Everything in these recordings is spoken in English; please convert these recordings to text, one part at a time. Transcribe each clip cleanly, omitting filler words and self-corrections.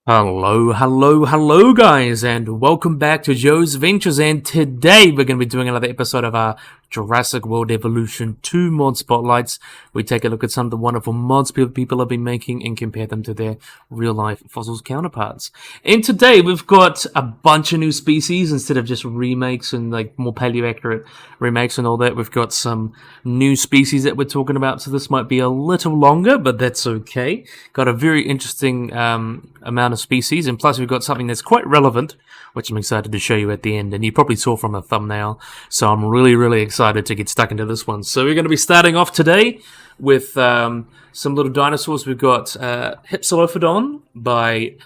Hello guys, and welcome back to Joe's Ventures, and today we're going to be doing another episode of our Jurassic World Evolution 2 mod spotlights. We take a look at some of the wonderful mods people have been making and compare them to their real-life fossils counterparts. And today we've got a bunch of new species instead of just remakes and like more paleo-accurate remakes and all that. We've got some new species that we're talking about, so this might be a little longer, but that's okay. Got a very interesting amount of species, and plus we've got something that's quite relevant, which I'm excited to show you at the end, and you probably saw from the thumbnail, so I'm really excited to get stuck into this one. So we're going to be starting off today with some little dinosaurs. We've got Hypsilophodon by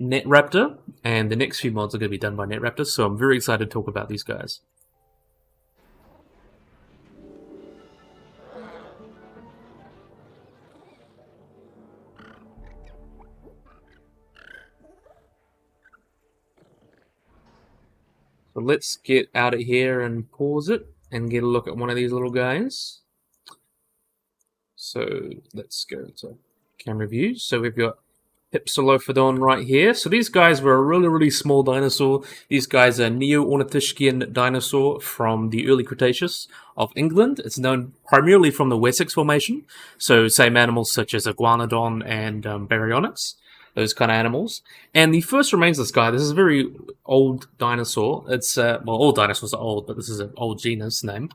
NetRaptor, and the next few mods are going to be done by NetRaptor, so I'm very excited to talk about these guys. So let's get out of here and pause it and get a look at one of these little guys. So let's go to camera view. So we've got Hypsilophodon right here. So these guys were a really small dinosaur. These guys are Neo-Ornithischian dinosaur from the early Cretaceous of England. It's known primarily from the Wessex Formation. So same animals such as Iguanodon and Baryonyx. Those kind of animals. And the first remains of this guy. This is a very old dinosaur. It's, well, all dinosaurs are old, but this is an old genus name.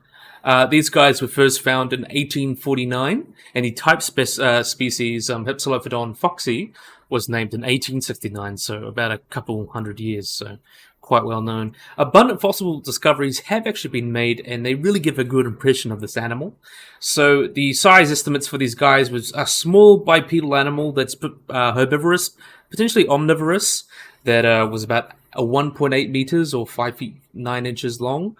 These guys were first found in 1849, and the type species, Hypsilophodon foxy, was named in 1869, so about a couple hundred years, so quite well known. Abundant fossil discoveries have actually been made, and they really give a good impression of this animal. So the size estimates for these guys was a small bipedal animal that's herbivorous, potentially omnivorous, that was about 1.8 meters or 5 feet 9 inches long.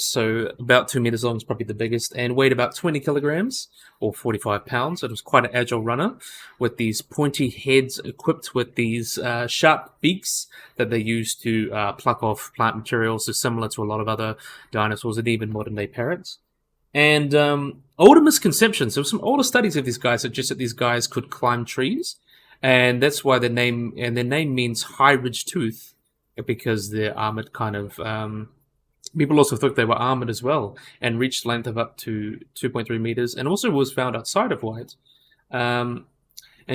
So about 2 meters long is probably the biggest, and weighed about 20 kilograms or 45 pounds. It was quite an agile runner with these pointy heads equipped with these sharp beaks that they use to pluck off plant materials, so similar to a lot of other dinosaurs and even modern day parrots. And older misconceptions. There were some older studies of these guys suggest that these guys could climb trees, and that's why their name means high ridge tooth, because they're armored kind of. People also thought they were armored as well, and reached length of up to 2.3 meters, and also was found outside of White. And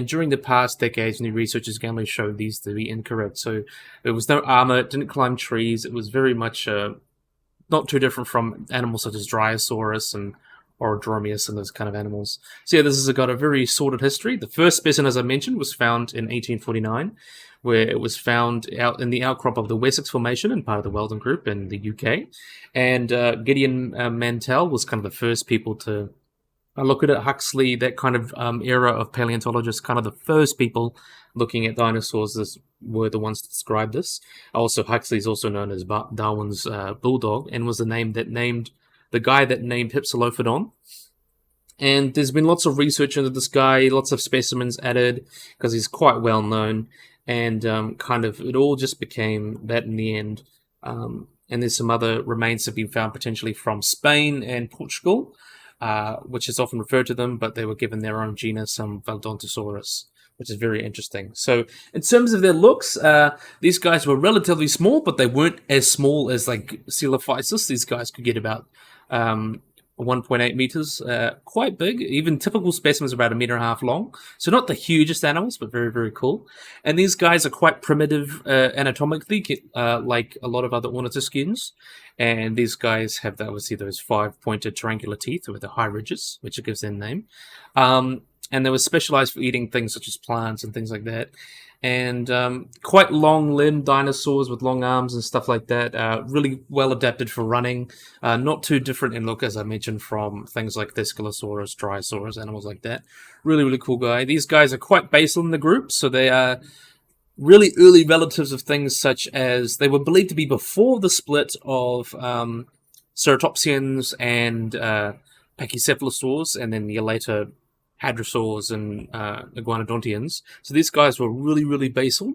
during the past decades, new researchers generally showed these to be incorrect. So there was no armor, it didn't climb trees, it was very much not too different from animals such as Dryosaurus and Orodromius and those kind of animals. So yeah, this has got a very sordid history. The first specimen, as I mentioned, was found in 1849, where it was found out in the outcrop of the Wessex Formation and part of the Weldon Group in the UK. And Gideon Mantell was kind of the first people to look at it. Huxley, that kind of era of paleontologists, kind of the first people looking at dinosaurs were the ones to describe this. Also, Huxley is also known as Darwin's bulldog, and was the guy that named Hypsilophodon. And there's been lots of research into this guy, lots of specimens added, because he's quite well known. And kind of it all just became that in the end. And there's some other remains that have been found potentially from Spain and Portugal, which is often referred to them, but they were given their own genus, Valodontosaurus, which is very interesting. So in terms of their looks, these guys were relatively small, but they weren't as small as like Coelophysis. These guys could get about 1.8 meters, quite big. Even typical specimens are about 1.5 meters long. So not the hugest animals, but very cool. And these guys are quite primitive anatomically, like a lot of other ornithischians. And these guys have obviously those 5-pointed triangular teeth with the high ridges, which it gives their name. And they were specialized for eating things such as plants and things like that. And quite long-limbed dinosaurs with long arms and stuff like that. Really well adapted for running. Not too different in look, as I mentioned, from things like Thescelosaurus, Dryosaurus, animals like that. Really cool guy. These guys are quite basal in the group, so they are really early relatives of things such as... They were believed to be before the split of Ceratopsians and Pachycephalosaurs, and then the later hadrosaurs and iguanodontians. So these guys were really basal,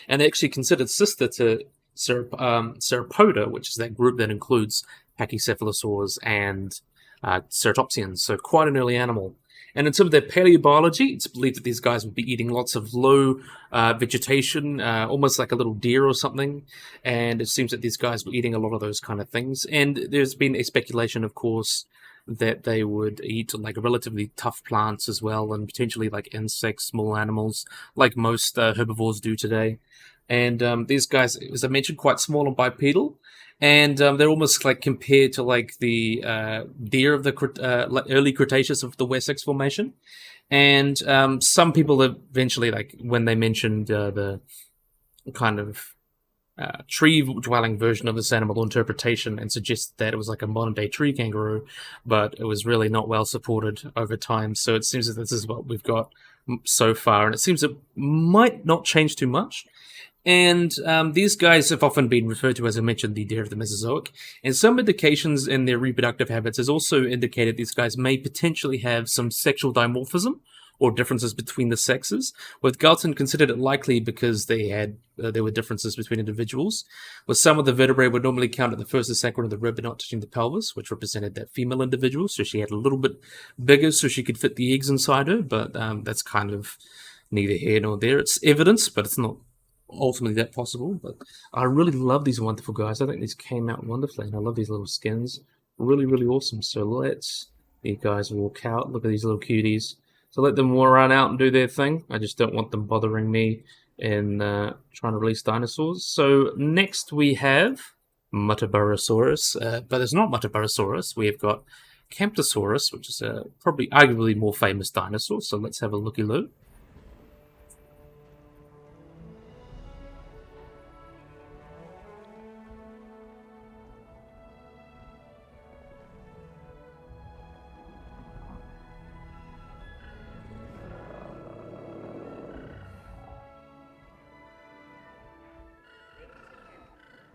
and they're actually considered sister to Sauropoda, which is that group that includes Pachycephalosaurs and Ceratopsians. So quite an early animal. And in terms of their paleobiology, it's believed that these guys would be eating lots of low vegetation, almost like a little deer or something. And it seems that these guys were eating a lot of those kind of things. And there's been a speculation, of course, that they would eat like relatively tough plants as well, and potentially like insects, small animals, like most herbivores do today. And these guys, as I mentioned, quite small and bipedal. And they're almost like compared to like the deer of the early Cretaceous of the Wessex Formation. And some people eventually, like when they mentioned the kind of tree-dwelling version of this animal interpretation, and suggested that it was like a modern-day tree kangaroo, but it was really not well supported over time. So it seems that this is what we've got so far, and it seems it might not change too much. And these guys have often been referred to, as I mentioned, the deer of the Mesozoic. And some indications in their reproductive habits has also indicated these guys may potentially have some sexual dimorphism or differences between the sexes, with Galton considered it likely because there were differences between individuals, with some of the vertebrae would normally count at the first and second of the rib but not touching the pelvis, which represented that female individual, so she had a little bit bigger so she could fit the eggs inside her, but that's kind of neither here nor there. It's evidence, but it's not ultimately that possible. But I really love these wonderful guys. I think these came out wonderfully, and I love these little skins. Really, really awesome. So let's you guys walk out. Look at these little cuties. So let them run out and do their thing. I just don't want them bothering me in trying to release dinosaurs. So next we have Mutabarosaurus, but it's not Mutabarosaurus. We've got Camptosaurus, which is probably arguably more famous dinosaur. So let's have a looky-loo.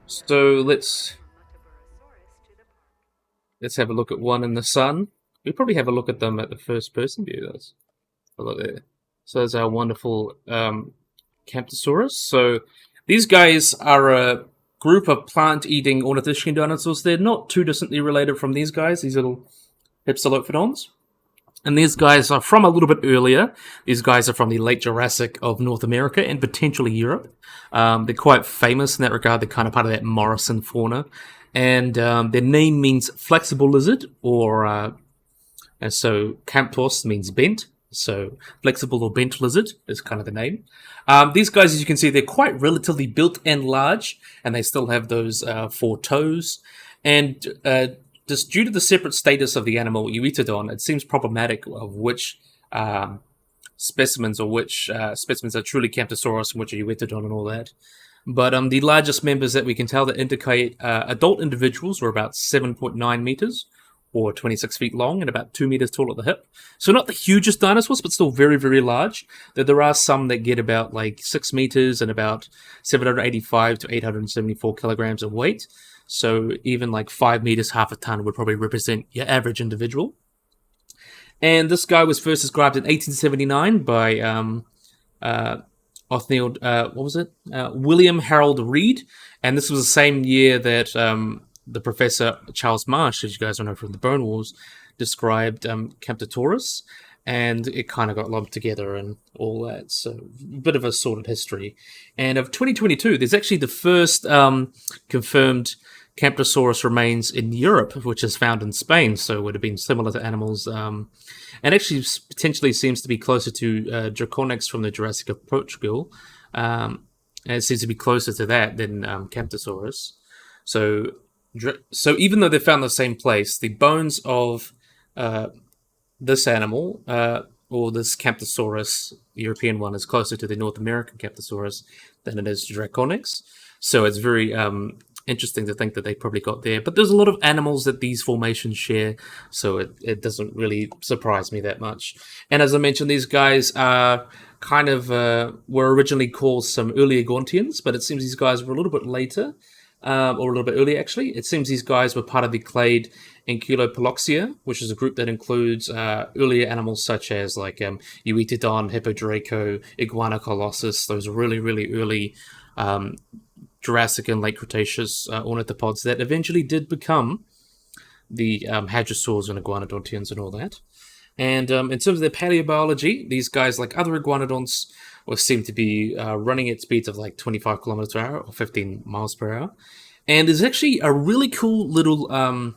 So let's have a look at one in the sun. We probably have a look at them at the first person view. Let's have a look there. So there's our wonderful Camptosaurus. So these guys are a group of plant-eating ornithischian dinosaurs. They're not too distantly related from these guys, these little Hypsilophodons. And these guys are from a little bit earlier. These guys are from the late Jurassic of North America and potentially Europe. They're quite famous in that regard. They're kind of part of that Morrison fauna. And their name means flexible lizard, and so Camptos means bent. So flexible or bent lizard is kind of the name. These guys, as you can see, they're quite relatively built and large, and they still have those 4 toes. And just due to the separate status of the animal Euetodon, it seems problematic of which specimens are truly Camptosaurus and which are Euetodon and all that. But the largest members that we can tell that indicate adult individuals were about 7.9 meters, or 26 feet long, and about 2 meters tall at the hip. So not the hugest dinosaurs, but still very, very large. There are some that get about like 6 meters and about 785 to 874 kilograms of weight. So even like 5 meters, half a ton would probably represent your average individual. And this guy was first described in 1879 by William Harold Reed. And this was the same year that the Professor Charles Marsh, as you guys know from the Bone Wars, described Camptosaurus. And it kind of got lumped together and all that. So a bit of a sordid history. And of 2022, there's actually the first confirmed Camptosaurus remains in Europe, which is found in Spain, so it would have been similar to animals, and actually potentially seems to be closer to Draconix from the Jurassic of Portugal, and it seems to be closer to that than Camptosaurus. So even though they're found in the same place, the bones of this animal, or this Camptosaurus, the European one, is closer to the North American Camptosaurus than it is to Draconix. So it's very interesting to think that they probably got there. But there's a lot of animals that these formations share, so it doesn't really surprise me that much. And as I mentioned, these guys are kind of were originally called some early Agontians, but it seems these guys were a little bit later, or a little bit earlier actually. It seems these guys were part of the clade Ankylopoloxia, which is a group that includes earlier animals such as like Euetodon, Hippodraco, Iguana colossus, those really, really early Jurassic and late Cretaceous ornithopods that eventually did become the hadrosaurs and iguanodontians and all that. And in terms of their paleobiology, these guys, like other iguanodonts, seem to be running at speeds of like 25 kilometers per hour or 15 miles per hour. And there's actually a really cool little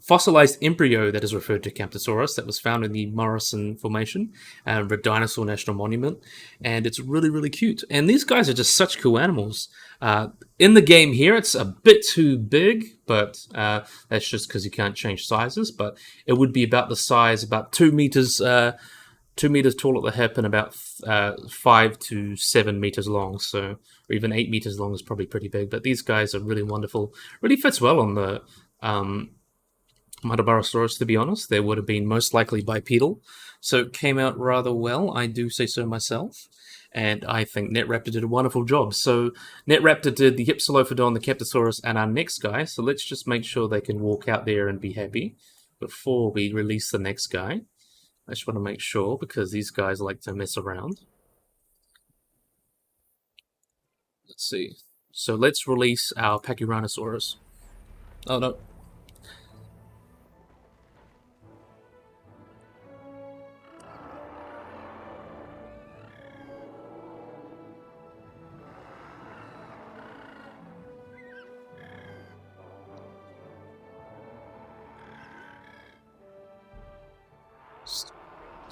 fossilized embryo that is referred to Camptosaurus that was found in the Morrison Formation, the Dinosaur National Monument, and it's really, really cute. And these guys are just such cool animals. In the game here, it's a bit too big, but that's just because you can't change sizes. But it would be about the size, about 2 meters, 2 meters tall at the hip, and about 5 to 7 meters long. So, or even 8 meters long is probably pretty big. But these guys are really wonderful. Really fits well on the Metabarosaurus, to be honest. They would have been most likely bipedal, so it came out rather well, I do say so myself, and I think NetRaptor did a wonderful job. So NetRaptor did the Hypsilophodon, the Camptosaurus, and our next guy, so let's just make sure they can walk out there and be happy before we release the next guy. I just want to make sure, because these guys like to mess around. Let's see. So let's release our Pachyranosaurus. Oh no.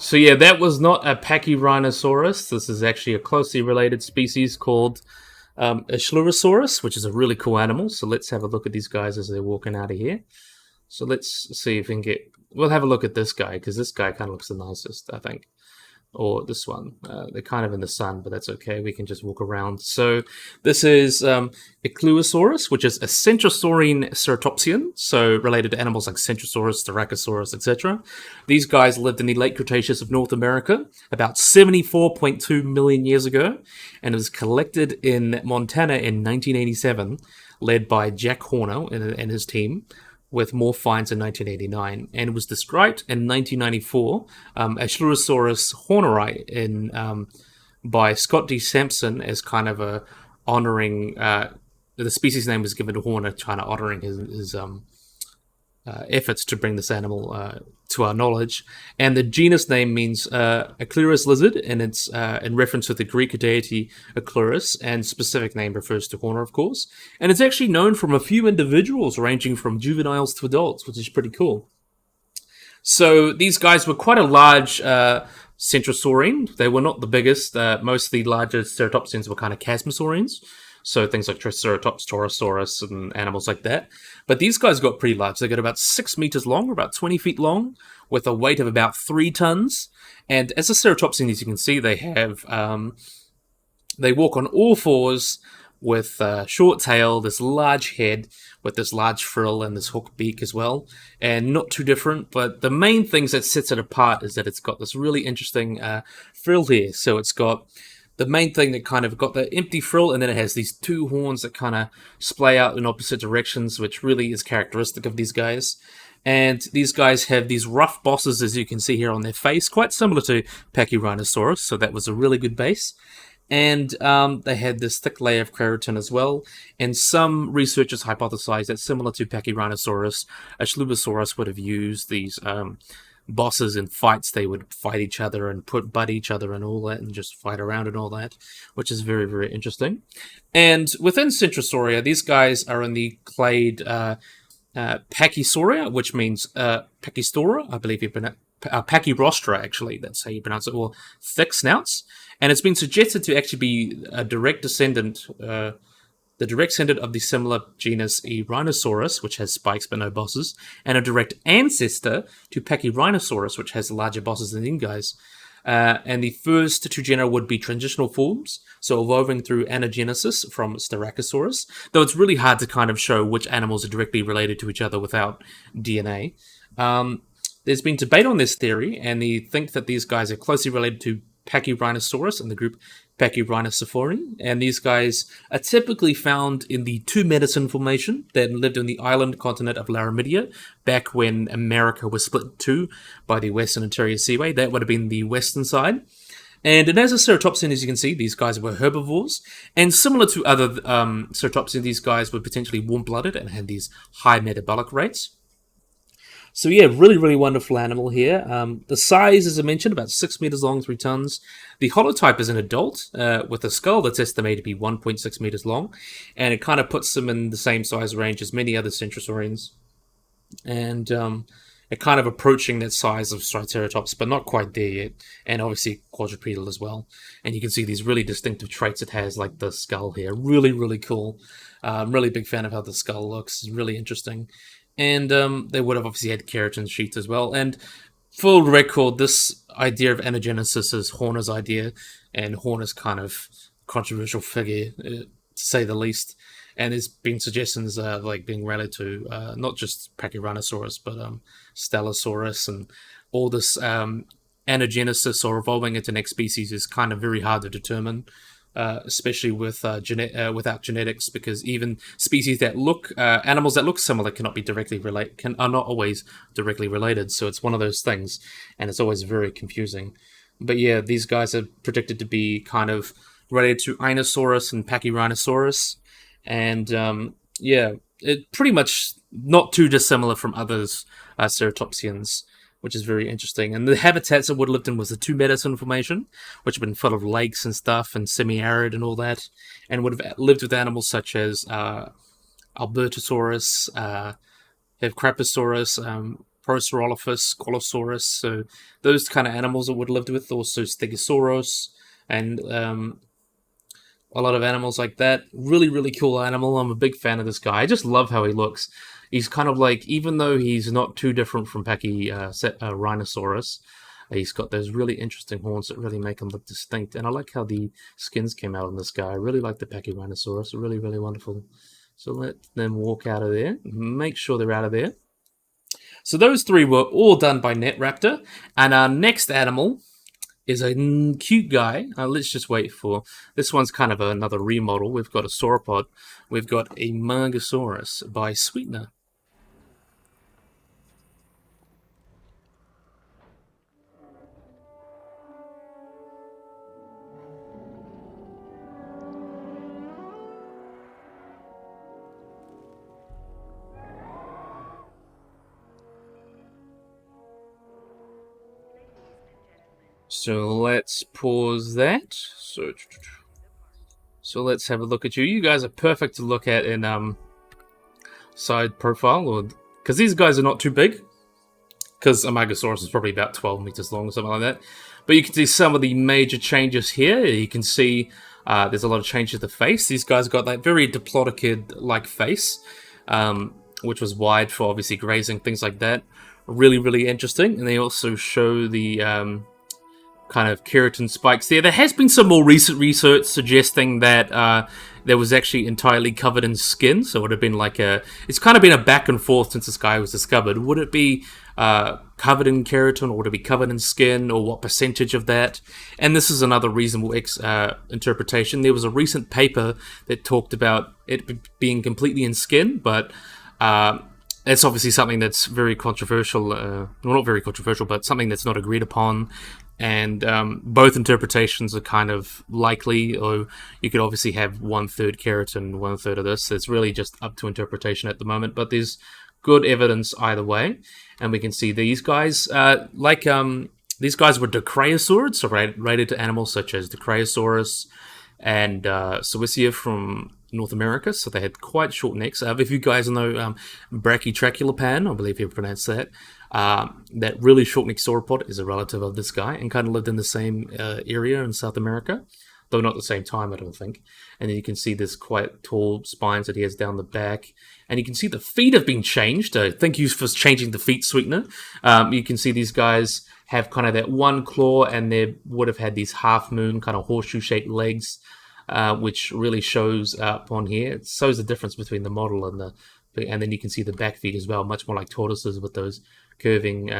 So yeah, that was not a Pachyranosaurus. This is actually a closely related species called Achelousaurus, which is a really cool animal. So let's have a look at these guys as they're walking out of here. So let's see if we can get... We'll have a look at this guy, because this guy kind of looks the nicest, I think. Or this one. They're kind of in the sun, but that's okay. We can just walk around. So this is Achelousaurus, which is a Centrosaurine ceratopsian, so related to animals like Centrosaurus, Styracosaurus, etc. These guys lived in the late Cretaceous of North America about 74.2 million years ago, and it was collected in Montana in 1987, led by Jack Horner and his team, with more finds in 1989, and was described in 1994 Achelousaurus horneri by Scott D. Sampson as kind of a honoring. The species name was given to Horner, kind of honoring his efforts to bring this animal to our knowledge. And the genus name means Achelousaurus lizard, and it's in reference to the Greek deity Achelousaurus, and specific name refers to Horner, of course. And it's actually known from a few individuals, ranging from juveniles to adults, which is pretty cool. So these guys were quite a large Centrosaurine. They were not the biggest. Most of the larger ceratopsians were kind of Chasmosaurines. So things like Triceratops, Torosaurus, and animals like that. But these guys got pretty large. They got about 6 meters long, or about 20 feet long, with a weight of about 3 tons. And as a ceratopsian, as you can see, they have they walk on all fours with a short tail, this large head with this large frill and this hook beak as well. And not too different, but the main things that sets it apart is that it's got this really interesting frill here. So it's got the main thing that kind of got the empty frill, and then it has these 2 horns that kind of splay out in opposite directions, which really is characteristic of these guys. And these guys have these rough bosses, as you can see here on their face, quite similar to Pachyranosaurus, so that was a really good base. And they had this thick layer of keratin as well, and some researchers hypothesize that similar to Pachyranosaurus, Achelousaurus would have used these bosses in fights. They would fight each other and butt each other and all that, and just fight around and all that, which is very, very interesting. And within Centrosauria, these guys are in the clade Pachysauria, which means Pachystora, I believe you pronounce Pachyrostra, actually, that's how you pronounce it, or thick snouts. And it's been suggested to actually be a direct descendant, the direct descendant of the similar genus Rhinosaurus, which has spikes but no bosses, and a direct ancestor to Pachyrhinosaurus, which has larger bosses than these guys. And the first 2 genera would be transitional forms, so evolving through anagenesis from Styracosaurus, though it's really hard to kind of show which animals are directly related to each other without DNA. There's been debate on this theory, and they think that these guys are closely related to Pachyrhinosaurus and the group Pachyrhinocephali, and these guys are typically found in the Two Medicine Formation that lived on the island continent of Laramidia back when America was split in two by the Western Interior Seaway. That would have been the western side. And as a ceratopsian, as you can see, these guys were herbivores, and similar to other ceratopsians, these guys were potentially warm-blooded and had these high metabolic rates. So yeah, really, really wonderful animal here. The size, as I mentioned, about 6 meters long, 3 tons. The holotype is an adult with a skull that's estimated to be 1.6 meters long, and it kind of puts them in the same size range as many other centrosaurians. And it kind of approaching that size of Triceratops, but not quite there yet. And obviously quadrupedal as well. And you can see these really distinctive traits it has, like the skull here. Really, really cool. I'm really big fan of how the skull looks. It's really interesting. And they would have obviously had keratin sheaths as well. And full record, this idea of anagenesis is Horner's idea, and Horner's kind of controversial figure, to say the least. And there's been suggestions like being related to not just Pachyranosaurus, but Stellosaurus, and all this anagenesis or evolving into next species is kind of very hard to determine. Especially with without genetics, because even species that look animals that look similar cannot be directly related, are not always directly related. So it's one of those things, and it's always very confusing. But yeah, these guys are predicted to be kind of related to Inosaurus and Pachyranosaurus, and yeah, it pretty much not too dissimilar from others ceratopsians, which is very interesting. And the habitats it would have lived in was the Two Medicine Formation, which have been full of lakes and stuff, and semi-arid and all that, and would have lived with animals such as Albertosaurus, Craposaurus, Procerolophus, Colossaurus. So those kind of animals it would have lived with. Also Stegosaurus, and a lot of animals like that. Really, really cool animal. I'm a big fan of this guy. I just love how he looks. He's kind of like, even though he's not too different from Rhinoceros, he's got those really interesting horns that really make him look distinct. And I like how the skins came out on this guy. I really like the Pachyranosaurus. Really, really wonderful. So let them walk out of there. Make sure they're out of there. So those three were all done by NetRaptor. And our next animal is a cute guy. Let's just wait for... This one's kind of another remodel. We've got a sauropod. We've got a Margosaurus by Sweetener. So let's pause that. So let's have a look at you. You guys are perfect to look at in side profile, or because these guys are not too big. Because Amargasaurus is probably about 12 meters long or something like that. But you can see some of the major changes here. You can see there's a lot of changes to the face. These guys got that very Diplodocid-like face, which was wide for obviously grazing, things like that. Really, really interesting. And they also show the kind of keratin spikes there. There has been some more recent research suggesting that there was actually entirely covered in skin, so it would have been like a... It's kind of been a back and forth since this guy was discovered. Would it be covered in keratin, or would it be covered in skin, or what percentage of that? And this is another reasonable interpretation. There was a recent paper that talked about it being completely in skin, but it's obviously something that's very controversial. Well, not very controversial, but something that's not agreed upon. And both interpretations are kind of likely, or you could obviously have 1/3 keratin, 1/3 of this. It's really just up to interpretation at the moment, but there's good evidence either way. And we can see these guys, these guys were Dicraeosaurids, so related to animals such as Dicraeosaurus and Suisia from North America, so they had quite short necks. If you guys know Brachytrachelopan, I believe you pronounce that, that really short-necked sauropod is a relative of this guy and kind of lived in the same area in South America, though not at the same time, I don't think. And then you can see this quite tall spines that he has down the back. And you can see the feet have been changed. Thank you for changing the feet, Sweetener. You can see these guys have kind of that one claw, and they would have had these half-moon kind of horseshoe-shaped legs, which really shows up on here. It shows the difference between the model and the... And then you can see the back feet as well, much more like tortoises with those curving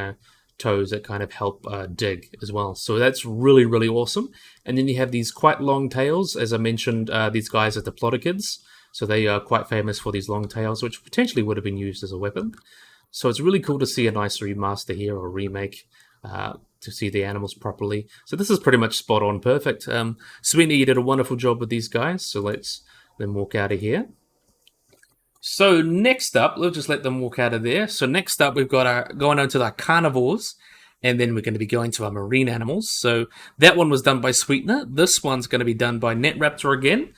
toes that kind of help dig as well. So that's really, really awesome. And then you have these quite long tails. As I mentioned, these guys are diplodocids. So they are quite famous for these long tails, which potentially would have been used as a weapon. So it's really cool to see a nice remaster here, or remake, to see the animals properly. So this is pretty much spot on perfect. Sweeney, you did a wonderful job with these guys. So let's then walk out of here. So next up, we'll just let them walk out of there. So next up, we've got our going on to our carnivores, and then we're going to be going to our marine animals. So that one was done by Sweetener. This one's going to be done by NetRaptor again.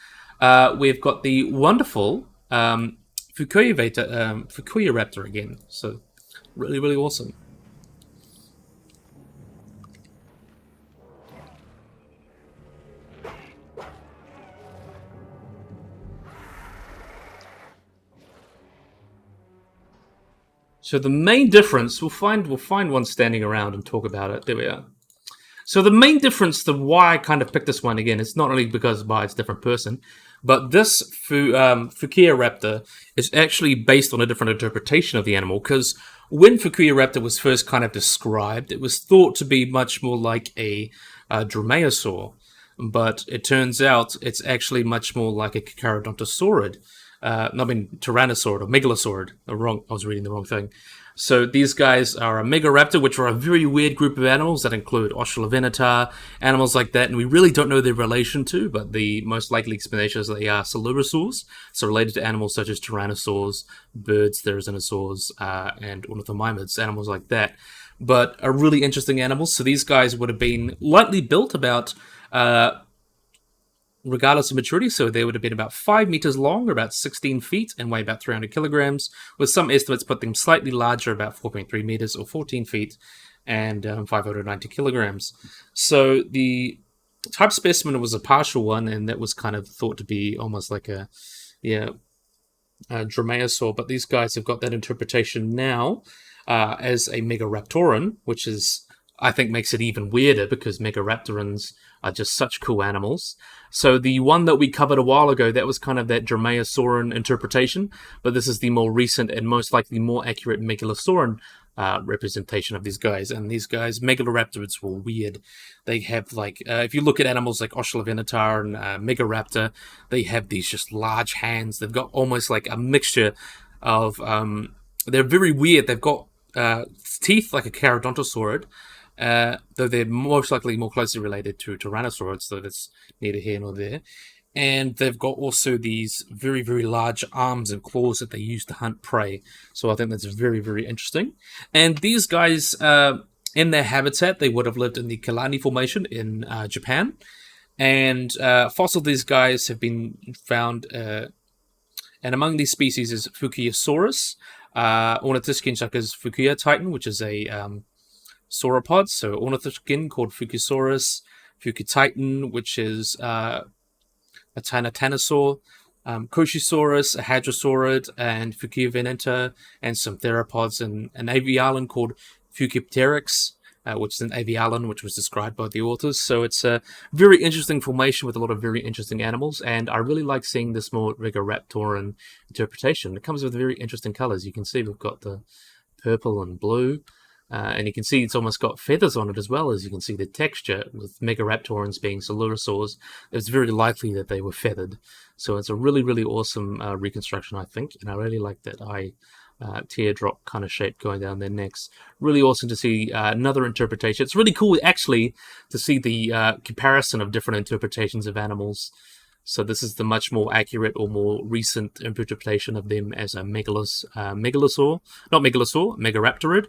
We've got the wonderful Fukuiraptor again. So really, really awesome. So the main difference, we'll find one standing around and talk about it. There we are. So the main difference to why I kind of picked this one again, it's not only because by it's a different person, but this Fukuiraptor is actually based on a different interpretation of the animal. Because when Fukuiraptor was first kind of described, it was thought to be much more like a dromaeosaur, but it turns out it's actually much more like a Carodontosaurid. Tyrannosaurid or megalosaurid. I was reading the wrong thing. So these guys are a megaraptor, which are a very weird group of animals that include Osholovenator, animals like that, and we really don't know their relation to, but the most likely explanation is they are Sauropod, so related to animals such as tyrannosaurs, birds, therizinosaurs, and ornithomimids, animals like that. But are really interesting animals. So these guys would have been lightly built about regardless of maturity, so they would have been about 5 meters long, or about 16 feet, and weigh about 300 kilograms, with some estimates put them slightly larger, about 4.3 meters or 14 feet, and 590 kilograms. So the type specimen was a partial one, and that was kind of thought to be almost like a dromaeosaur, but these guys have got that interpretation now as a megaraptoran, which is, I think, makes it even weirder because megaraptorans are just such cool animals. So the one that we covered a while ago, that was kind of that dromaeosauran interpretation, but this is the more recent and most likely more accurate megalosauran representation of these guys. And these guys, megaloraptorids, were weird. They have, like, if you look at animals like Osholovenator and Megaraptor, they have these just large hands. They've got almost like a mixture of, they're very weird. They've got teeth like a Carodontosaurid, though they're most likely more closely related to Tyrannosaurids, so that's neither here nor there. And they've got also these very, very large arms and claws that they use to hunt prey. So I think that's very, very interesting. And these guys, in their habitat, they would have lived in the Kalani Formation in Japan. And fossils of these guys have been found, and among these species is Fukuiraptor, Ornithischian such as Fukuya Titan, which is a sauropod, so Ornithischian called Fukusaurus, Fukutitan, which is a Titanosaur, Koshisaurus, a Hadrosaurid, and Fukuiraptor, and some theropods, and an avialan called Fukuiraptor, which is an avialan, which was described by the authors. So it's a very interesting formation with a lot of very interesting animals, and I really like seeing this more Megaraptoran interpretation. It comes with very interesting colors. You can see we've got the purple and blue, and you can see it's almost got feathers on it as well, as you can see the texture. With Megaraptorans being Sauropod, it's very likely that they were feathered. So it's a really, really awesome reconstruction, I think, and I really like that teardrop kind of shape going down their necks. Really awesome to see another interpretation. It's really cool, actually, to see the comparison of different interpretations of animals. So this is the much more accurate or more recent interpretation of them as a megaraptorid,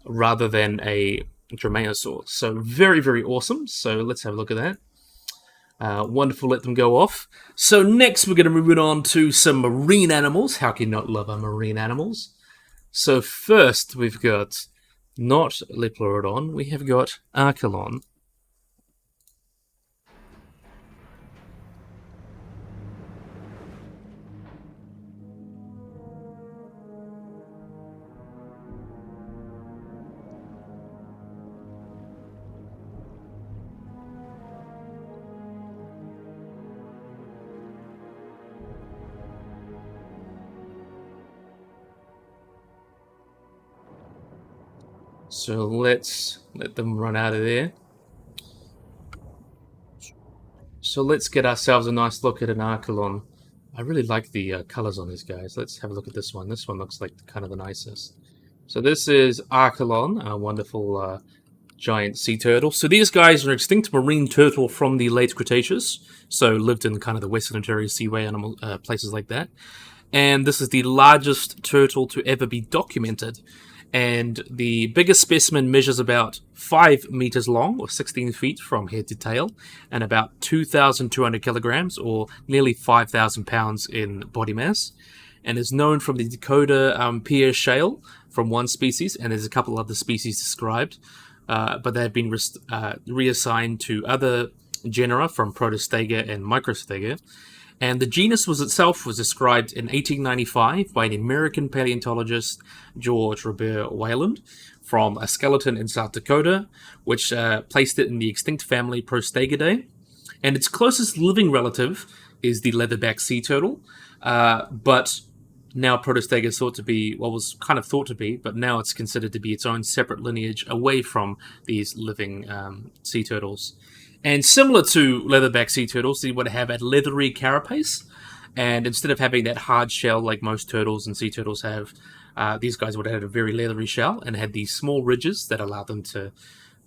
rather than a dromaeosaur. So very, very awesome. So let's have a look at that. Wonderful, let them go off. So next we're going to move it on to some marine animals. How can you not love our marine animals? So first we've got not Lepleurodon, we have got Archelon. So let's let them run out of there. So let's get ourselves a nice look at an Archelon. I really like the colors on these guys. Let's have a look at this one. This one looks like kind of the nicest. So this is Archelon, a wonderful giant sea turtle. So these guys are an extinct marine turtle from the late Cretaceous. So lived in kind of the Western Interior Seaway animal places like that. and this is the largest turtle to ever be documented. And the biggest specimen measures about 5 meters long, or 16 feet from head to tail, and about 2,200 kilograms, or nearly 5,000 pounds in body mass, and is known from the Dakota Pierre Shale from one species, and there's a couple other species described, but they have been reassigned to other genera from Protostega and Microstega. And the genus itself was described in 1895 by an American paleontologist, George Robert Wayland, from a skeleton in South Dakota, which placed it in the extinct family Prostegidae. And its closest living relative is the leatherback sea turtle, but now Protostega is thought to be, well, was kind of thought to be, but now it's considered to be its own separate lineage away from these living sea turtles. And similar to leatherback sea turtles, they would have a leathery carapace, and instead of having that hard shell like most turtles and sea turtles have, these guys would have had a very leathery shell and had these small ridges that allow them to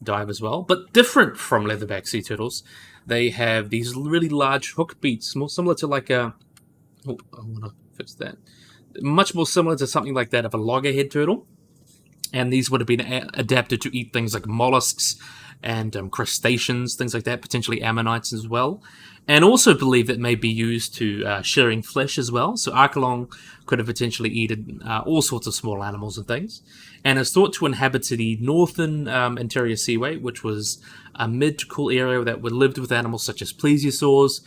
dive as well. But different from leatherback sea turtles, they have these really large hook beaks, more similar to like a... Oh, I want to fix that. Much more similar to something like that of a loggerhead turtle. And these would have been adapted to eat things like mollusks and crustaceans, things like that, potentially ammonites as well. And also believed that may be used to shearing flesh as well. So Archelon could have potentially eaten all sorts of small animals and things. And is thought to inhabit the northern interior seaway, which was a mid-to-cool area that would lived with animals such as plesiosaurs,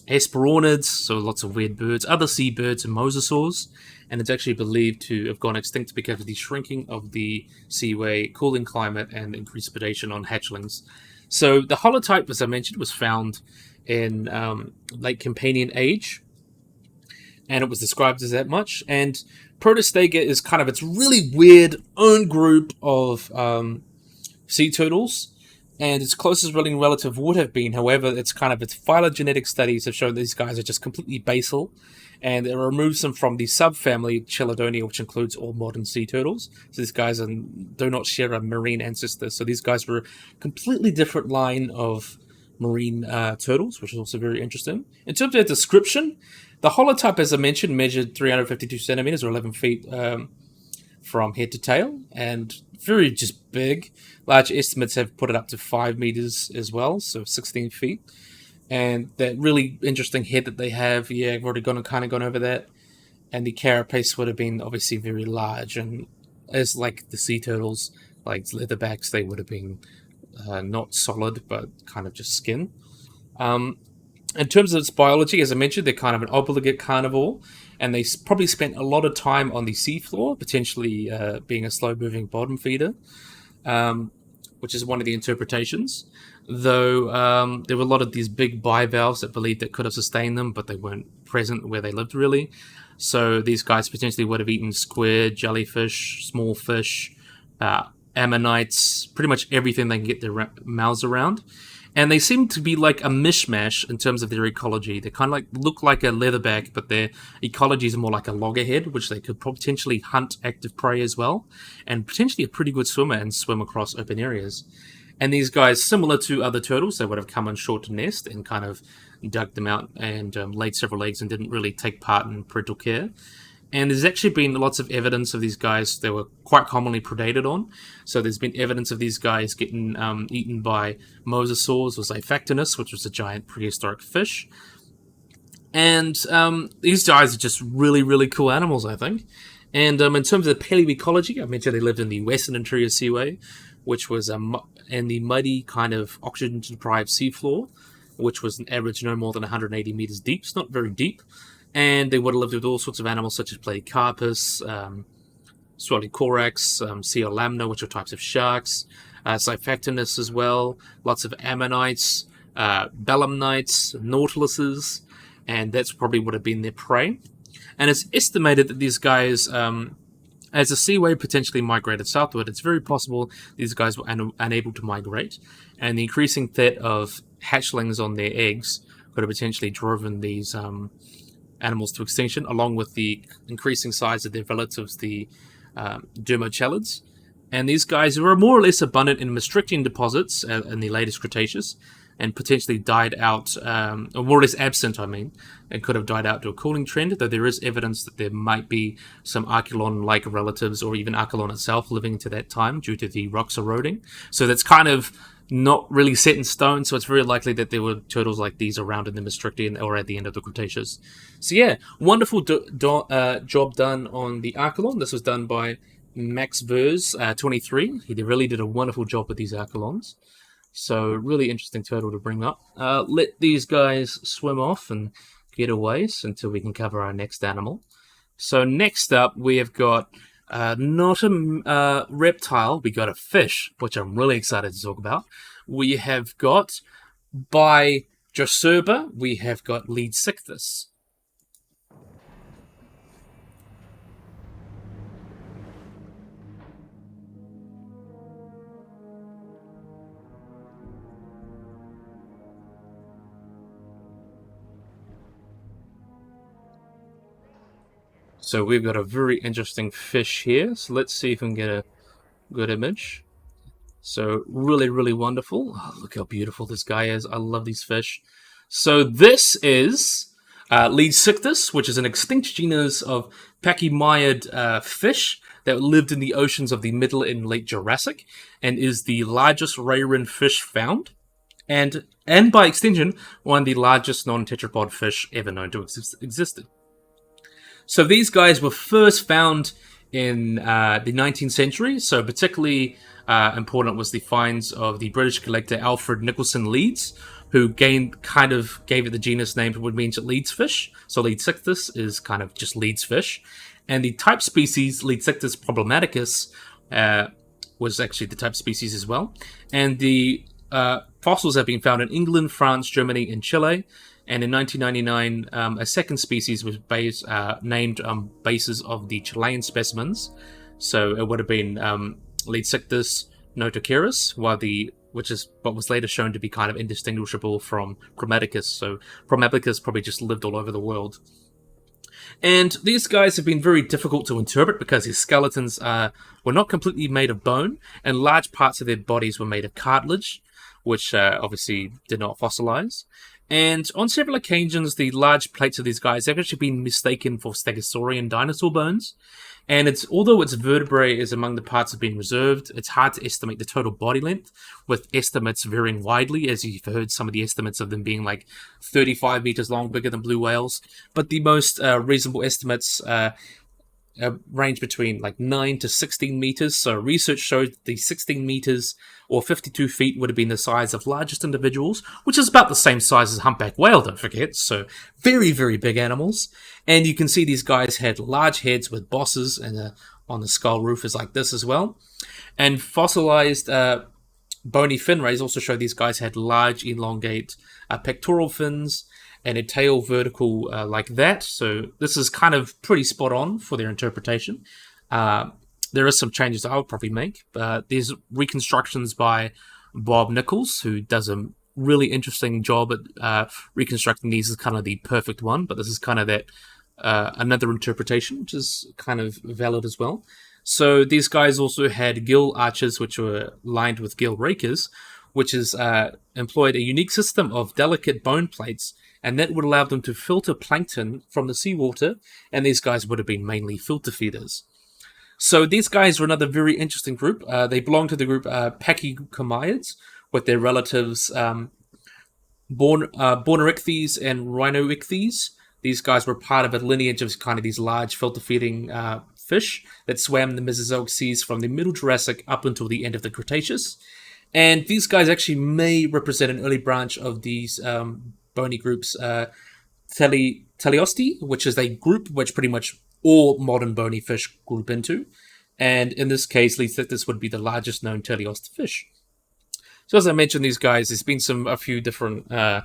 Hesperornids, so lots of weird birds, other seabirds, and mosasaurs, and it's actually believed to have gone extinct because of the shrinking of the seaway, cooling climate, and increased predation on hatchlings. So the holotype, as I mentioned, was found in late Campanian age, and it was described as that much. And Protostega is kind of its really weird own group of sea turtles. And its closest living relative would have been, however, its phylogenetic studies have shown these guys are just completely basal, and it removes them from the subfamily Chelidonia, which includes all modern sea turtles. So these guys do not share a marine ancestor. So these guys were a completely different line of marine turtles, which is also very interesting. In terms of their description, the holotype, as I mentioned, measured 352 centimeters or 11 feet from head to tail, and very just big. Large estimates have put it up to 5 meters as well, so 16 feet. And that really interesting head that they have, yeah, I've already gone over that. And the carapace would have been obviously very large, and as like the sea turtles, like leatherbacks, they would have been not solid, but kind of just skin. In terms of its biology, as I mentioned, they're kind of an obligate carnivore, and they probably spent a lot of time on the seafloor, potentially being a slow-moving bottom feeder, which is one of the interpretations. Though there were a lot of these big bivalves that believed that could have sustained them, but they weren't present where they lived, really. So these guys potentially would have eaten squid, jellyfish, small fish, ammonites, pretty much everything they can get their mouths around. And they seem to be like a mishmash in terms of their ecology. They kind of like look like a leatherback, but their ecology is more like a loggerhead, which they could potentially hunt active prey as well, and potentially a pretty good swimmer and swim across open areas. And these guys, similar to other turtles, they would have come on shore to nest and kind of dug them out and laid several eggs and didn't really take part in parental care. And there's actually been lots of evidence of these guys that were quite commonly predated on. So there's been evidence of these guys getting eaten by mosasaurs or Xiphactinus, which was a giant prehistoric fish. And these guys are just really, really cool animals, I think. And in terms of the paleoecology, I mentioned they lived in the western interior seaway, which was in the muddy kind of oxygen-deprived seafloor, which was an average no more than 180 meters deep. It's not very deep. And they would have lived with all sorts of animals such as Platycarpus, Swallicorax, Coelamna, which are types of sharks, Xiphactinus as well, lots of ammonites, belemnites, nautiluses, and that's probably would have been their prey. And it's estimated that these guys, as the seaway potentially migrated southward, it's very possible these guys were unable to migrate, and the increasing threat of hatchlings on their eggs could have potentially driven these animals to extinction, along with the increasing size of their relatives, the dermochelids. And these guys were more or less abundant in Maastrichtian deposits in the latest Cretaceous, and potentially died out, or more or less absent, I mean, and could have died out to a cooling trend, though there is evidence that there might be some Archelon-like relatives or even Archelon itself living into that time due to the rocks eroding. So that's kind of not really set in stone, so it's very likely that there were turtles like these around in the Maastrichtian or at the end of the Cretaceous. So yeah, wonderful job done on the Archelon. This was done by Max Vers 23. He really did a wonderful job with these Archelons. So really interesting turtle to bring up. Let these guys swim off and get away until we can cover our next animal. So next up we have got not a reptile, we got a fish, which I'm really excited to talk about. We have got, by Josurba, we have got Leadsictus. So we've got a very interesting fish here. So let's see if we can get a good image. So really, really wonderful. Oh, look how beautiful this guy is. I love these fish. So this is Leadsictus, which is an extinct genus of pachymiid fish that lived in the oceans of the Middle and Late Jurassic and is the largest rayrin fish found. And by extension, one of the largest non-tetrapod fish ever known to existed. So these guys were first found in the 19th century, so particularly important was the finds of the British collector Alfred Nicholson Leeds, who gave it the genus name, which means Leeds fish. So Leadsictus is kind of just Leeds fish. And the type species, Leadsictus problematicus, was actually the type species as well. And the fossils have been found in England, France, Germany, and Chile. And in 1999, a second species was named basis of the Chilean specimens. So it would have been Leadsictus notochaeris, which is what was later shown to be kind of indistinguishable from Chromaticus. So Chromaticus probably just lived all over the world. And these guys have been very difficult to interpret because his skeletons were not completely made of bone, and large parts of their bodies were made of cartilage, which obviously did not fossilize. And on several occasions, the large plates of these guys have actually been mistaken for stegosaurian dinosaur bones. And although its vertebrae is among the parts that have been reserved, it's hard to estimate the total body length, with estimates varying widely, as you've heard some of the estimates of them being like 35 meters long, bigger than blue whales. But the most reasonable estimates range between like 9 to 16 meters. So research showed the 16 meters or 52 feet would have been the size of largest individuals, which is about the same size as humpback whale, don't forget. So very, very big animals. And you can see these guys had large heads with bosses, and on the skull roof is like this as well. And fossilized bony fin rays also show these guys had large, elongate pectoral fins and a tail vertical like that. So this is kind of pretty spot on for their interpretation. There are some changes I would probably make, but there's reconstructions by Bob Nichols, who does a really interesting job at reconstructing these as kind of the perfect one, but this is kind of that another interpretation, which is kind of valid as well. So these guys also had gill arches, which were lined with gill rakers, which is employed a unique system of delicate bone plates, and that would allow them to filter plankton from the seawater, and these guys would have been mainly filter feeders. So these guys are another very interesting group. They belong to the group Pachycomiids, with their relatives Bornerichthyes and Rhinoichthyes. These guys were part of a lineage of kind of these large filter-feeding fish that swam the Mesozoic seas from the Middle Jurassic up until the end of the Cretaceous. And these guys actually may represent an early branch of these bony groups, Teleosti, which is a group which pretty much all modern bony fish group into. And in this case, Leadsictus would be the largest known teleost fish. So as I mentioned, these guys, there's been a few different... the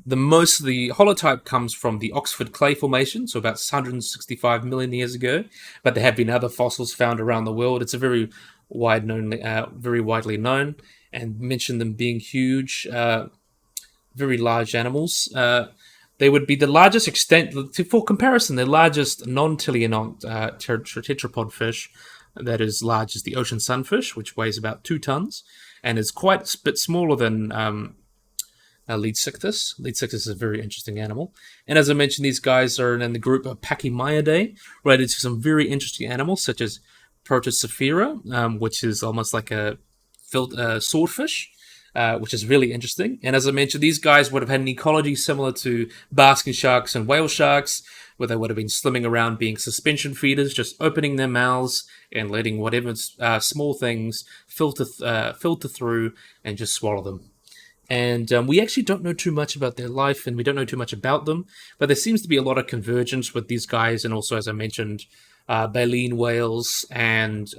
holotype comes from the Oxford Clay Formation, so about 165 million years ago. But there have been other fossils found around the world. It's a very widely known, and mentioned them being huge, very large animals. They would be the largest for comparison, the largest non-teleonont tetrapod fish that is large as the ocean sunfish, which weighs about 2 tons, and is quite a bit smaller than Leadsictus. Leadsictus is a very interesting animal. And as I mentioned, these guys are in the group of Pachymyidae, related to some very interesting animals, such as Protocephera, which is almost like a swordfish, which is really interesting. And as I mentioned, these guys would have had an ecology similar to basking sharks and whale sharks, where they would have been swimming around being suspension feeders, just opening their mouths and letting whatever small things filter through and just swallow them. And we actually don't know too much about their life, and we don't know too much about them, but there seems to be a lot of convergence with these guys, and also, as I mentioned, baleen whales, and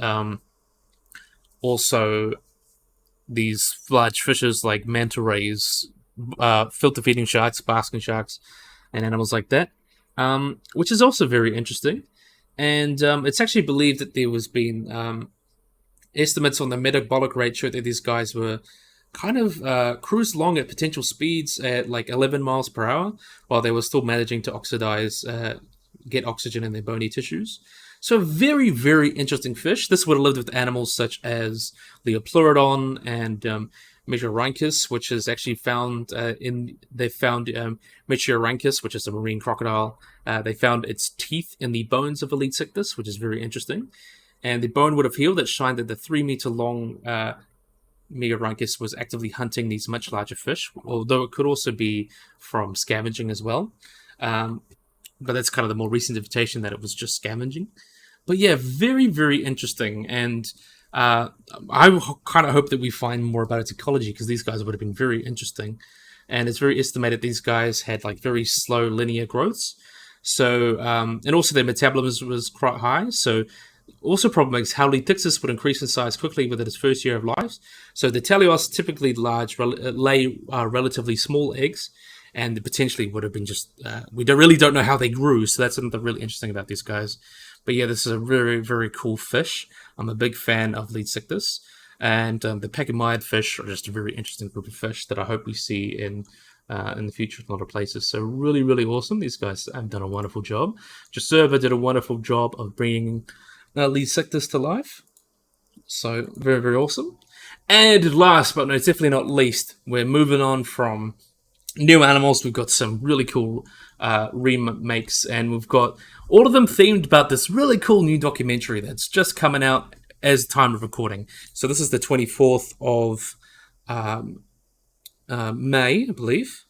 also these large fishes like manta rays, filter-feeding sharks, basking sharks, and animals like that, which is also very interesting. And it's actually believed that there was been estimates on the metabolic rate showed that these guys were kind of cruised along at potential speeds at like 11 miles per hour, while they were still managing to oxidize, get oxygen in their bony tissues. So very, very interesting fish. This would have lived with animals such as Leopleurodon and Mesorhynchus, which is actually found they found Mesorhynchus, which is a marine crocodile. They found its teeth in the bones of Leadsictus, which is very interesting. And the bone would have healed. It shined that the 3-meter long Mesorhynchus was actively hunting these much larger fish, although it could also be from scavenging as well. But that's kind of the more recent interpretation, that it was just scavenging. But yeah, very, very interesting. And I kind of hope that we find more about its ecology, because these guys would have been very interesting. And it's very estimated these guys had like very slow linear growths. So, and also their metabolism was quite high. So, also problem is how Leadsictus would increase in size quickly within its first year of life. So the teleos typically lay relatively small eggs, and potentially would have been just, we don't know how they grew, so that's something really interesting about these guys. But yeah, this is a very, very cool fish. I'm a big fan of Leadsictus, and the Pachymyidae fish are just a very interesting group of fish that I hope we see in the future in a lot of places. So really, really awesome. These guys have done a wonderful job. Jaserva did a wonderful job of bringing Leadsictus to life. So very, very awesome. And last but definitely not least, we're moving on from new animals. We've got some really cool remakes, and we've got all of them themed about this really cool new documentary that's just coming out as time of recording. So this is the 24th of May, I believe.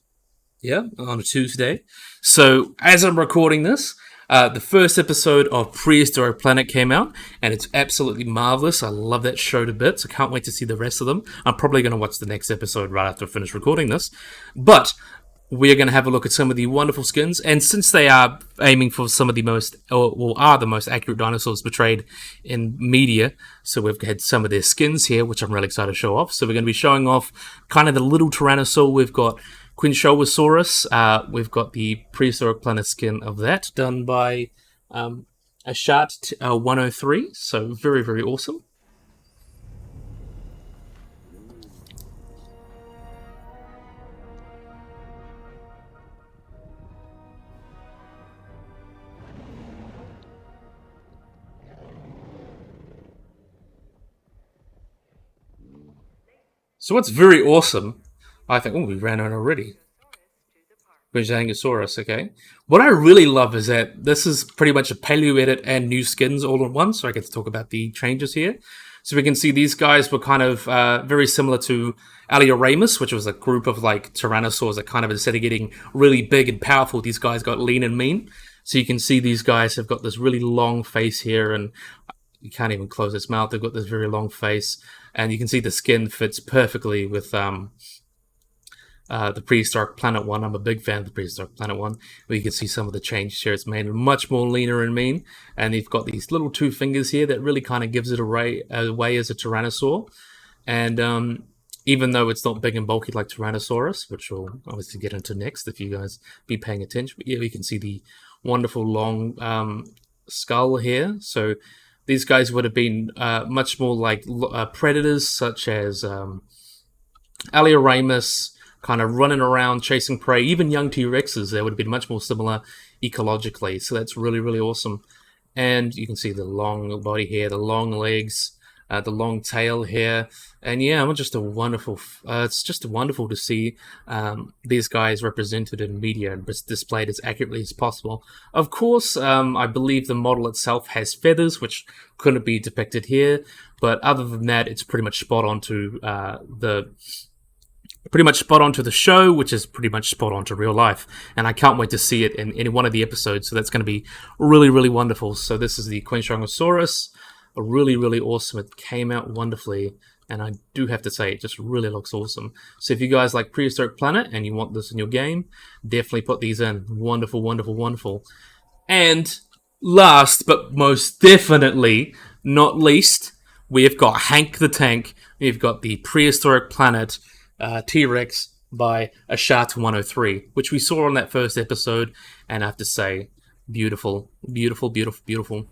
Yeah, on a Tuesday. So as I'm recording this, the first episode of Prehistoric Planet came out, and it's absolutely marvelous. I love that show to bits. I can't wait to see the rest of them. I'm probably going to watch the next episode right after I finish recording this. But we're going to have a look at some of the wonderful skins, and since they are aiming for some of the most, or are the most accurate dinosaurs portrayed in media, so we've had some of their skins here, which I'm really excited to show off. So we're going to be showing off kind of the little Tyrannosaur. We've got Qianzhousaurus. We've got the Prehistoric Planet skin of that, done by Ashat103. So very, very awesome. So what's very awesome, I think, we ran out already. Qianzhousaurus, okay. What I really love is that this is pretty much a paleo edit and new skins all in one, so I get to talk about the changes here. So we can see these guys were kind of very similar to Achelousaurus, which was a group of like tyrannosaurs that kind of, instead of getting really big and powerful, these guys got lean and mean. So you can see these guys have got this really long face here, and you can't even close its mouth. They've got this very long face, and you can see the skin fits perfectly with the Prehistoric Planet one. I'm a big fan of the Prehistoric Planet one, where you can see some of the changes here. It's made much more leaner and mean, and you've got these little 2 fingers here that really kind of gives it away as a Tyrannosaur. And even though it's not big and bulky like Tyrannosaurus, which we'll obviously get into next if you guys be paying attention, but yeah, you can see the wonderful long skull here. So these guys would have been much more like predators, such as Achelousaurus, kind of running around chasing prey. Even young T-Rexes, they would have been much more similar ecologically. So that's really, really awesome. And you can see the long body here, the long legs. the long tail here, and yeah, just a wonderful. It's just wonderful to see these guys represented in media and displayed as accurately as possible. Of course, I believe the model itself has feathers, which couldn't be depicted here, but other than that, it's pretty much spot on to the show, which is pretty much spot on to real life. And I can't wait to see it in any one of the episodes, so that's going to be really, really wonderful. So this is the Qianzhousaurus, really, really awesome. It came out wonderfully, and I do have to say, it just really looks awesome. So if you guys like Prehistoric Planet and you want this in your game, definitely put these in. Wonderful, wonderful, wonderful. And last, but most definitely not least, we've got Hank the Tank. We've got the Prehistoric Planet T-Rex by Achelousaurus, which we saw on that first episode, and I have to say, beautiful, beautiful, beautiful, beautiful.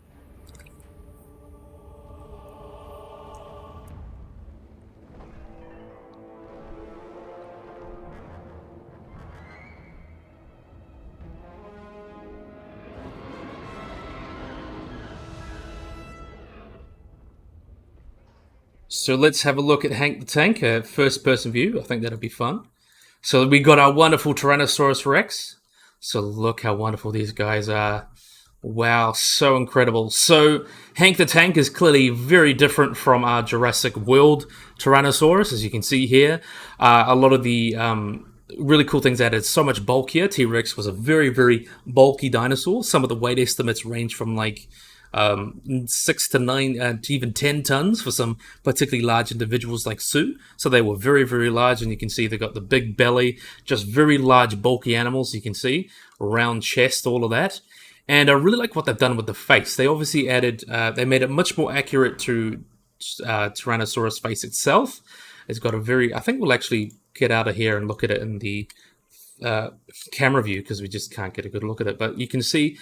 So let's have a look at Hank the Tank, first person view. I think that'll be fun. So we got our wonderful Tyrannosaurus Rex. So look how wonderful these guys are. Wow, so incredible. So Hank the Tank is clearly very different from our Jurassic World Tyrannosaurus, as you can see here. A lot of the really cool things added, so much bulkier. T-Rex was a very, very bulky dinosaur. Some of the weight estimates range from like 6 to 9 to even 10 tons for some particularly large individuals like Sue. So they were very, very large, and you can see they got the big belly, just very large, bulky animals. You can see round chest, all of that. And I really like what they've done with the face. They obviously added, they made it much more accurate to Tyrannosaurus face itself. It's got a very, I think we'll actually get out of here and look at it in the camera view, because we just can't get a good look at it. But you can see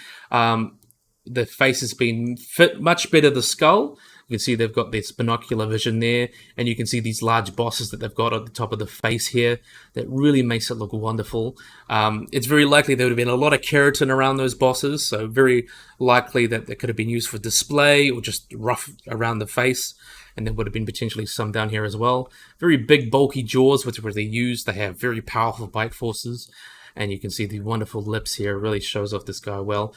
the face has been fit much better, the skull. You can see they've got this binocular vision there, and you can see these large bosses that they've got at the top of the face here. That really makes it look wonderful. It's very likely there would have been a lot of keratin around those bosses, so very likely that they could have been used for display or just rough around the face, and there would have been potentially some down here as well. Very big, bulky jaws, which were they used. They have very powerful bite forces. And you can see the wonderful lips here. Really shows off this guy well.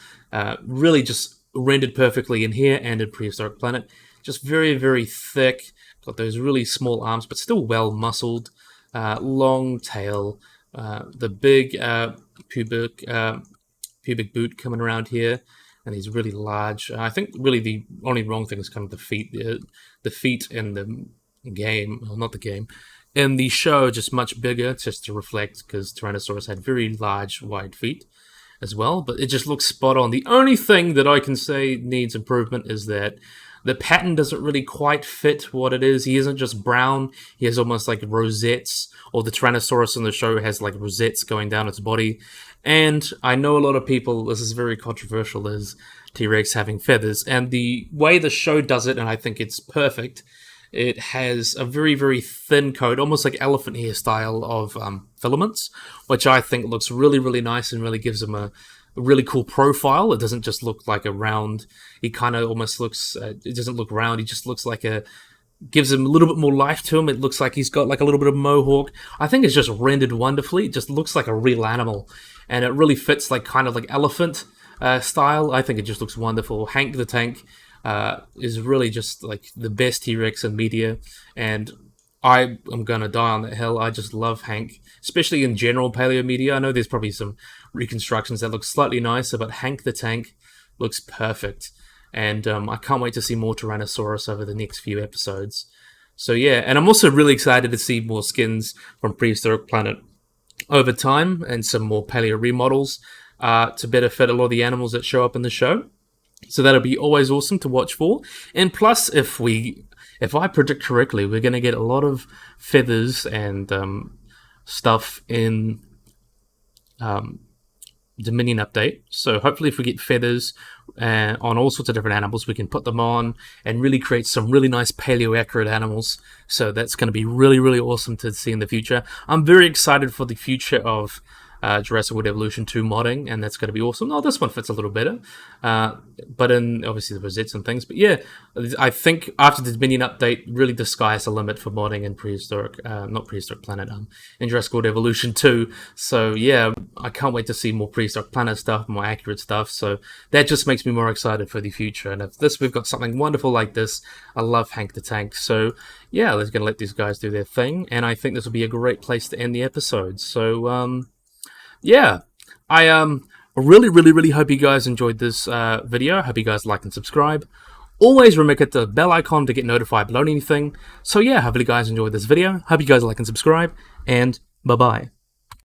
Really just rendered perfectly in here and in Prehistoric Planet. Just very, very thick. Got those really small arms, but still well muscled. Long tail. The big pubic boot coming around here. And he's really large. I think really the only wrong thing is kind of the feet. The feet in the game, well, not the game. In the show, just much bigger, just to reflect, because Tyrannosaurus had very large, wide feet as well, but it just looks spot on. The only thing that I can say needs improvement is that the pattern doesn't really quite fit what it is. He isn't just brown, he has almost like rosettes, or the Tyrannosaurus in the show has like rosettes going down its body. And I know a lot of people, this is very controversial, is T-Rex having feathers, and the way the show does it, and I think it's perfect, it has a very, very thin coat, almost like elephant hair style of filaments, which I think looks really, really nice and really gives him a really cool profile. It doesn't just look like a round, he kind of almost looks, it doesn't look round, he just looks like gives him a little bit more life to him. It looks like he's got like a little bit of mohawk. I think it's just rendered wonderfully. It just looks like a real animal, and it really fits like kind of like elephant style. I think it just looks wonderful. Hank the Tank is really just like the best T-Rex in media, and I am gonna die on that hill. I just love Hank, especially in general paleo media. I know there's probably some reconstructions that look slightly nicer, but Hank the Tank looks perfect, and I can't wait to see more Tyrannosaurus over the next few episodes. So yeah, and I'm also really excited to see more skins from Prehistoric Planet over time, and some more paleo remodels to better fit a lot of the animals that show up in the show. So that'll be always awesome to watch for. And plus, if I predict correctly, we're going to get a lot of feathers and stuff in Dominion update. So hopefully if we get feathers on all sorts of different animals, we can put them on and really create some really nice paleo accurate animals. So that's going to be really, really awesome to see in the future. I'm very excited for the future of Jurassic World Evolution 2 modding, and that's going to be awesome. Oh, this one fits a little better, but in obviously the rosettes and things. But yeah, I think after the Dominion update, really the sky's the limit for modding in Prehistoric, not Prehistoric Planet, in Jurassic World Evolution 2. So yeah, I can't wait to see more Prehistoric Planet stuff, more accurate stuff. So that just makes me more excited for the future. And if we've got something wonderful like this, I love Hank the Tank. So yeah, let's gonna let these guys do their thing, and I think this will be a great place to end the episode. So yeah, I really hope you guys enjoyed this video. I hope you guys like and subscribe. Always remember to hit the bell icon to get notified about anything. So yeah, hopefully you guys enjoyed this video. Hope you guys like and subscribe, and bye bye.